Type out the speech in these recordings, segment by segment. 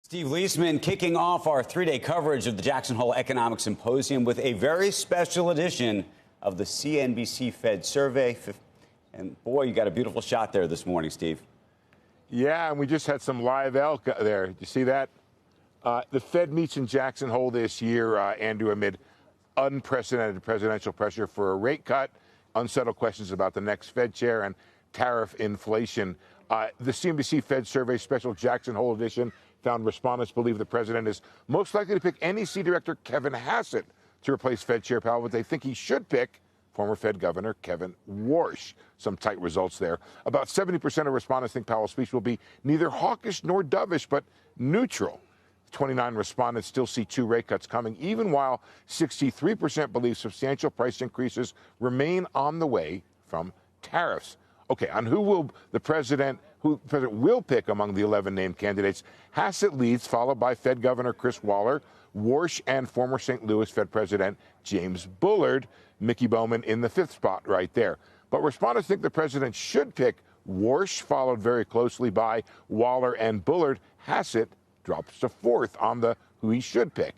Steve Liesman kicking off our three-day coverage of the Jackson Hole Economic Symposium with a very special edition of the CNBC Fed Survey. And boy, you got a beautiful shot there this morning, Steve. Yeah, and we just had some live elk there. Did you see that? The Fed meets in Jackson Hole this year, Andrew, amid unprecedented presidential pressure for a rate cut, unsettled questions about the next Fed chair, and tariff inflation. The CNBC Fed Survey special Jackson Hole edition found respondents believe the president is most likely to pick NEC Director Kevin Hassett to replace Fed Chair Powell, but they think he should pick former Fed Governor Kevin Warsh. Some tight results there. About 70% of respondents think Powell's speech will be neither hawkish nor dovish, but neutral. 29 respondents still see two rate cuts coming, even while 63% believe substantial price increases remain on the way from tariffs. Okay, on who the president will pick among the 11 named candidates, Hassett leads, followed by Fed Governor Chris Waller, Warsh, and former St. Louis Fed President James Bullard. Mickey Bowman in the fifth spot right there. But respondents think the president should pick Warsh, followed very closely by Waller and Bullard. Hassett drops to fourth on the who he should pick.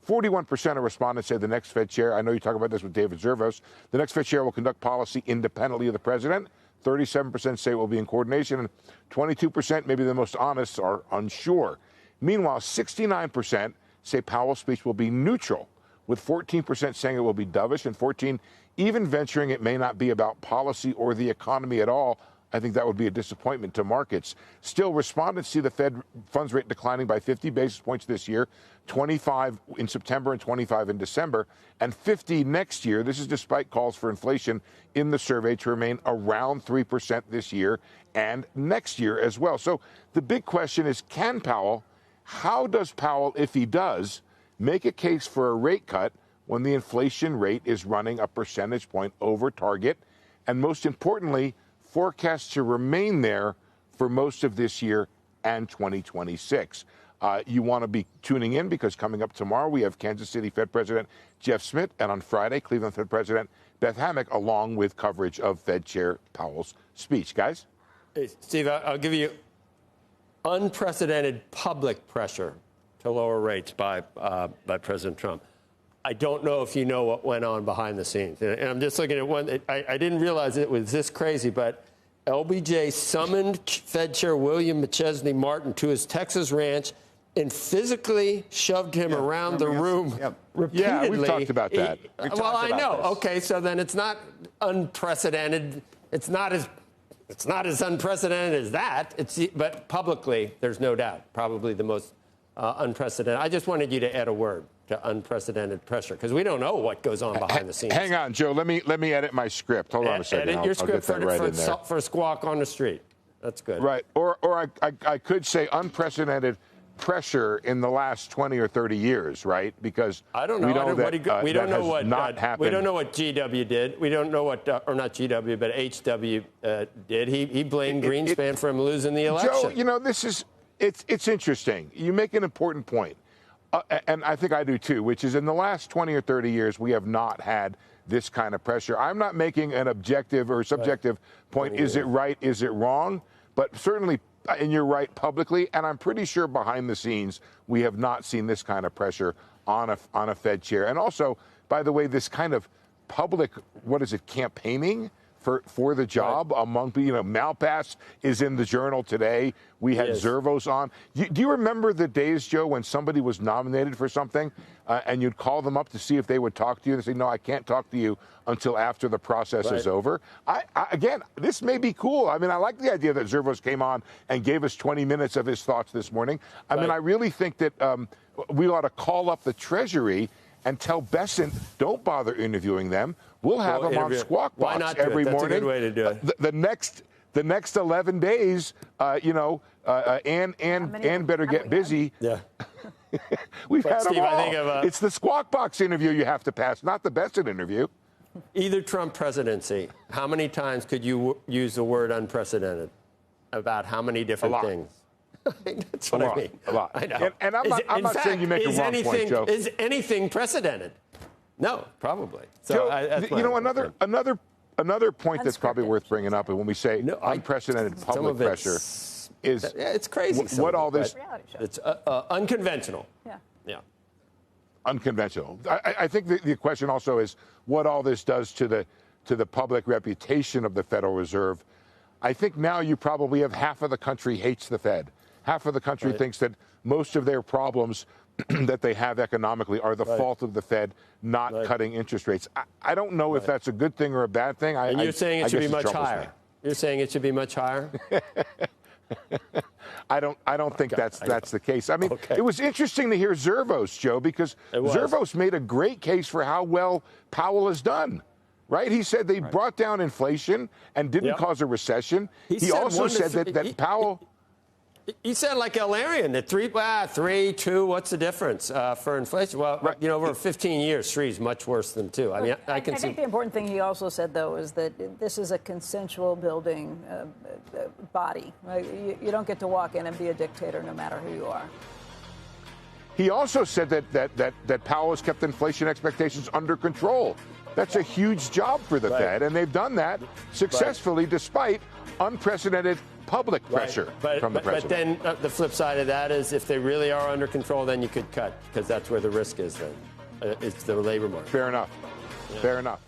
41% of respondents say the next Fed chair, I know you talk about this with David Zervos, the next Fed chair will conduct policy independently of the president. 37% say it will be in coordination, and 22%, maybe the most honest, are unsure. Meanwhile, 69% say Powell's speech will be neutral, with 14% saying it will be dovish and 14% even venturing it may not be about policy or the economy at all. I think that would be a disappointment to markets. Still, respondents see the Fed funds rate declining by 50 basis points this year, 25 in September and 25 in December, and 50 next year. This is despite calls for inflation in the survey to remain around 3% this year and next year as well. So the big question is, how does Powell, if he does, make a case for a rate cut when the inflation rate is running a percentage point over target, and most importantly, forecast to remain there for most of this year and 2026. You want to be tuning in because coming up tomorrow, we have Kansas City Fed President Jeff Smith, and on Friday, Cleveland Fed President Beth Hammack, along with coverage of Fed Chair Powell's speech. Guys? Hey, Steve, I'll give you unprecedented public pressure to lower rates by President Trump. I don't know if you know what went on behind the scenes. And I'm just looking at one. I didn't realize it was this crazy, but LBJ summoned Fed Chair William McChesney Martin to his Texas ranch and physically shoved him around the room repeatedly. Yeah, we've talked about that. Well, I know. Okay, so then it's not unprecedented. It's not as unprecedented as that. But publicly, there's no doubt, probably the most unprecedented. I just wanted you to add a word to unprecedented pressure, because we don't know what goes on behind the scenes. Hang on, Joe. Let me edit my script. Hold on a second. Edit your script for Squawk on the Street. That's good. Right. Or I could say unprecedented pressure in the last 20 or 30 years, right? Because I don't know. We don't know what GW did. We don't know what, or not GW, but HW did. He blamed Greenspan for him losing the election. Joe, you know, it's interesting. You make an important point. And I think I do too, which is in the last 20 or 30 years, we have not had this kind of pressure. I'm not making an objective or subjective point. Is it right? Is it wrong? But certainly, and you're right publicly, and I'm pretty sure behind the scenes, we have not seen this kind of pressure on a Fed chair. And also, by the way, this kind of public, campaigning for the job among, Malpass is in the Journal today. We had Zervos on. Do you remember the days, Joe, when somebody was nominated for something and you'd call them up to see if they would talk to you and say, no, I can't talk to you until after the process is over? Again, this may be cool. I mean, I like the idea that Zervos came on and gave us 20 minutes of his thoughts this morning. I mean, I really think that we ought to call up the Treasury and tell Bessent, don't bother interviewing them. We'll have them on Squawk Box every morning. That's a good way to do it. The next 11 days, Ann better get busy. Yeah. We've had Steve, them all. I think It's the Squawk Box interview you have to pass, not the Bessent interview. Either Trump presidency, how many times could you use the word unprecedented about how many different things? That's what I mean. A lot. I know. And I'm not saying you make a wrong point, Joe. Is anything precedented? No, probably. So Joe, another point that's probably worth bringing up, and when we say unprecedented public pressure, is it's crazy. What all this? It's unconventional. Yeah. Yeah. Unconventional. I think the question also is what all this does to the public reputation of the Federal Reserve. I think now you probably have half of the country hates the Fed. Half of the country thinks that most of their problems that they have economically are the fault of the Fed not cutting interest rates. I don't know if that's a good thing or a bad thing. And you're saying it should be much higher. Me. You're saying it should be much higher? I don't think that's the case. I mean, it was interesting to hear Zervos, Joe, because Zervos made a great case for how well Powell has done. Right? He said they brought down inflation and didn't cause a recession. He also said that Powell. He said, like L-Arian, that 3, 2, what's the difference for inflation? Well, over 15 years, 3 is much worse than 2. I mean, I think the important thing he also said, though, is that this is a consensual building body. Right? You don't get to walk in and be a dictator no matter who you are. He also said that Powell has kept inflation expectations under control. That's a huge job for the Fed, and they've done that successfully despite unprecedented public pressure from the president. But then the flip side of that is if they really are under control, then you could cut because that's where the risk is then. It's the labor market. Fair enough. Fair enough.